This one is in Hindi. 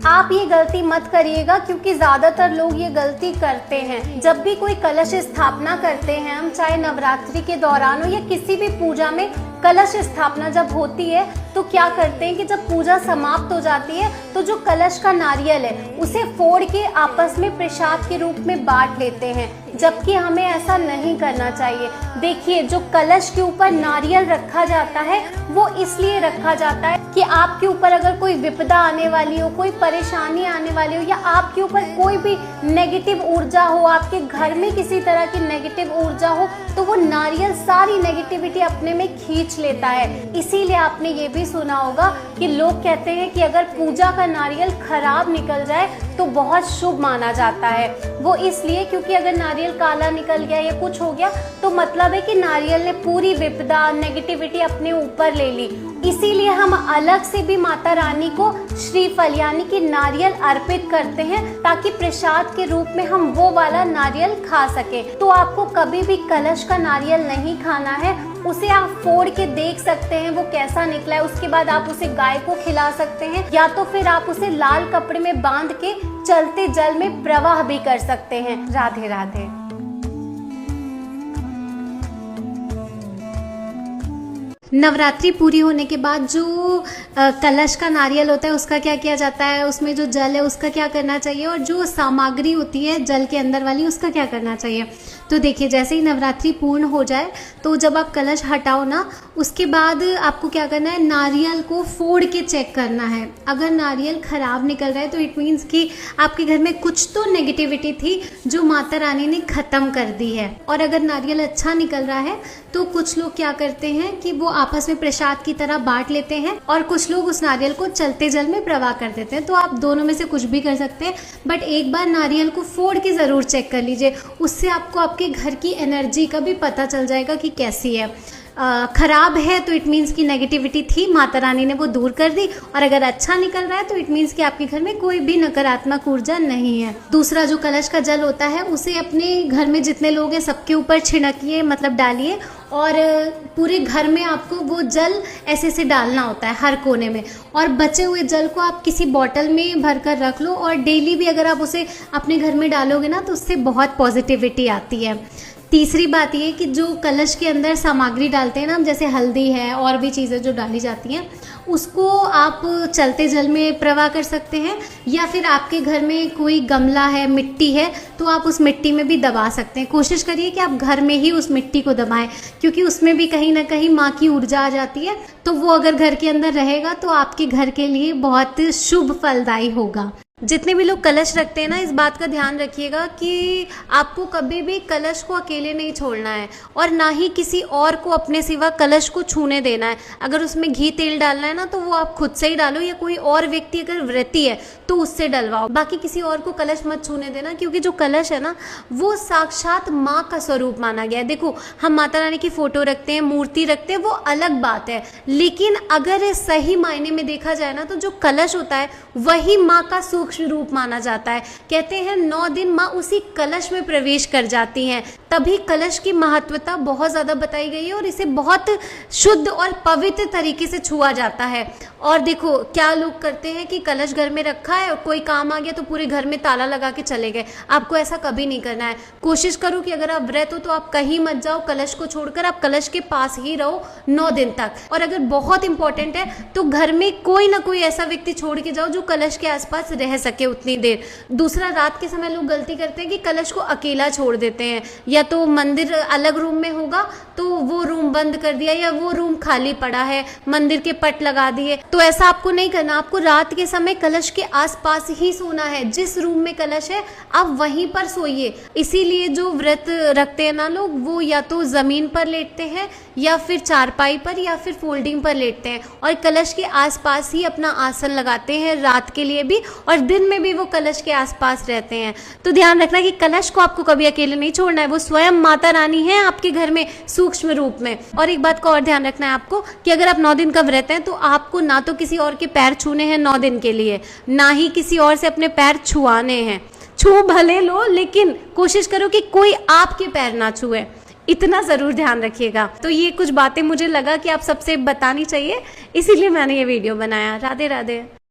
आप ये गलती मत करिएगा, क्योंकि ज्यादातर लोग ये गलती करते हैं। जब भी कोई कलश स्थापना करते हैं हम, चाहे नवरात्रि के दौरान हो या किसी भी पूजा में, कलश स्थापना जब होती है तो क्या करते हैं कि जब पूजा समाप्त हो जाती है तो जो कलश का नारियल है उसे फोड़ के आपस में प्रसाद के रूप में बांट लेते हैं, जबकि हमें ऐसा नहीं करना चाहिए। देखिए, जो कलश के ऊपर नारियल रखा जाता है वो इसलिए रखा जाता है कि आपके ऊपर अगर कोई विपदा आने वाली हो, कोई परेशानी आने वाली हो, या आपके ऊपर कोई भी नेगेटिव ऊर्जा हो, आपके घर में किसी तरह की नेगेटिव ऊर्जा हो, तो वो नारियल सारी नेगेटिविटी अपने में खींच लेता है। इसीलिए आपने ये भी सुना होगा कि लोग कहते हैं कि अगर पूजा का नारियल खराब निकल जाए तो बहुत शुभ माना जाता है। वो इसलिए क्योंकि अगर नारियल काला निकल गया या कुछ हो गया तो मतलब है कि नारियल ने पूरी विपदा, नेगेटिविटी अपने ऊपर ले ली। इसीलिए हम अलग से भी माता रानी को श्रीफल यानी कि नारियल अर्पित करते हैं, ताकि प्रसाद के रूप में हम वो वाला नारियल खा सके। तो आपको कभी भी कलश का नारियल नहीं खाना है, उसे आप फोड़ के देख सकते हैं वो कैसा निकला है। उसके बाद आप उसे गाय को खिला सकते हैं, या तो फिर आप उसे लाल कपड़े में बांध के चलते जल में प्रवाह भी कर सकते हैं। राधे राधे। नवरात्रि पूरी होने के बाद जो कलश का नारियल होता है उसका क्या किया जाता है, उसमें जो जल है उसका क्या करना चाहिए, और जो सामग्री होती है जल के अंदर वाली उसका क्या करना चाहिए। तो देखिए, जैसे ही नवरात्रि पूर्ण हो जाए तो जब आप कलश हटाओ ना, उसके बाद आपको क्या करना है, नारियल को फोड़ के चेक करना है। अगर नारियल खराब निकल रहा है तो इट मीन्स कि आपके घर में कुछ तो नेगेटिविटी थी जो माता रानी ने खत्म कर दी है। और अगर नारियल अच्छा निकल रहा है तो कुछ लोग क्या करते हैं कि वो आपस में प्रसाद की तरह बांट लेते हैं, और कुछ लोग उस नारियल को चलते जल में प्रवाह कर देते हैं। तो आप दोनों में से कुछ भी कर सकते हैं, बट एक बार नारियल को फोड़ के जरूर चेक कर लीजिए। उससे आपको आपके घर की एनर्जी का भी पता चल जाएगा कि कैसी है। खराब है तो इट मीन्स की नेगेटिविटी थी, माता रानी ने वो दूर कर दी, और अगर अच्छा निकल रहा है तो इट मीन्स कि आपके घर में कोई भी नकारात्मक ऊर्जा नहीं है। दूसरा, जो कलश का जल होता है उसे अपने घर में जितने लोग हैं सबके ऊपर छिड़किए, मतलब डालिए, और पूरे घर में आपको वो जल ऐसे से डालना होता है हर कोने में। और बचे हुए जल को आप किसी बॉटल में भर कर रख लो, और डेली भी अगर आप उसे अपने घर में डालोगे ना तो उससे बहुत पॉजिटिविटी आती है। तीसरी बात ये कि जो कलश के अंदर सामग्री डालते हैं ना, जैसे हल्दी है और भी चीज़ें जो डाली जाती हैं, उसको आप चलते जल में प्रवाह कर सकते हैं, या फिर आपके घर में कोई गमला है, मिट्टी है, तो आप उस मिट्टी में भी दबा सकते हैं। कोशिश करिए कि आप घर में ही उस मिट्टी को दबाएं, क्योंकि उसमें भी कहीं ना कहीं माँ की ऊर्जा आ जाती है। तो वो अगर घर के अंदर रहेगा तो आपके घर के लिए बहुत शुभ फलदायी होगा। जितने भी लोग कलश रखते हैं ना, इस बात का ध्यान रखिएगा कि आपको कभी भी कलश को अकेले नहीं छोड़ना है, और ना ही किसी और को अपने सिवा कलश को छूने देना है। अगर उसमें घी तेल डालना है ना तो वो आप खुद से ही डालो, या कोई और व्यक्ति अगर व्रती है तो उससे डलवाओ। बाकी किसी और को कलश मत छूने देना, क्योंकि जो कलश है ना वो साक्षात माँ का स्वरूप माना गया है। देखो, हम माता रानी की फोटो रखते हैं, मूर्ति रखते हैं, वो अलग बात है, लेकिन अगर सही मायने में देखा जाए ना तो जो कलश होता है वही माँ का सूक्ष्म रूप माना जाता है। कहते हैं 9 दिन माँ उसी कलश में प्रवेश कर जाती हैं, तभी कलश की महत्वता बहुत ज्यादा बताई गई है, और इसे बहुत शुद्ध और पवित्र तरीके से छुआ जाता है। और देखो, क्या लोग करते हैं कि कलश घर में रखा है और कोई काम आ गया तो पूरे घर में ताला लगा के चले गए। आपको ऐसा कभी नहीं करना है। कोशिश करो कि अगर आप व्रत हो तो आप कहीं मत जाओ, कलश को छोड़कर आप कलश के पास ही रहो 9 दिन तक। और अगर बहुत इंपॉर्टेंट है तो घर में कोई ना कोई ऐसा व्यक्ति छोड़ के जाओ जो कलश के आसपास रह सके उतनी देर। दूसरा, रात के समय लोग गलती करते हैं कि कलश को अकेला छोड़ देते हैं, या तो मंदिर अलग रूम में होगा तो वो रूम बंद कर दिया, या वो रूम खाली पड़ा है, मंदिर के पट लगा दिए। तो ऐसा आपको नहीं करना। आपको रात के समय कलश के आसपास ही सोना है। जिस रूम में कलश है आप वहीं पर सोइए। इसीलिए जो व्रत रखते हैं ना लोग, वो या तो जमीन पर लेटते हैं, या फिर चारपाई पर, या फिर फोल्डिंग पर लेटते हैं, और कलश के आसपास ही अपना आसन लगाते हैं रात के लिए भी, और दिन में भी वो कलश के आसपास रहते हैं। तो ध्यान रखना कि कलश को आपको कभी अकेले नहीं छोड़ना है, वो स्वयं माता रानी है आपके घर में सूक्ष्म रूप में। और एक बात का और ध्यान रखना है आपको कि अगर आप 9 दिन का व्रत हैं तो आपको ना तो किसी और के पैर छूने हैं 9 दिन के लिए, ना ही किसी और से अपने पैर छुआने हैं। छू भले लो, लेकिन कोशिश करो कि कोई आपके पैर ना छुए, इतना जरूर ध्यान रखिएगा। तो ये कुछ बातें मुझे लगा कि आप सबसे बतानी चाहिए, इसीलिए मैंने ये वीडियो बनाया। राधे राधे।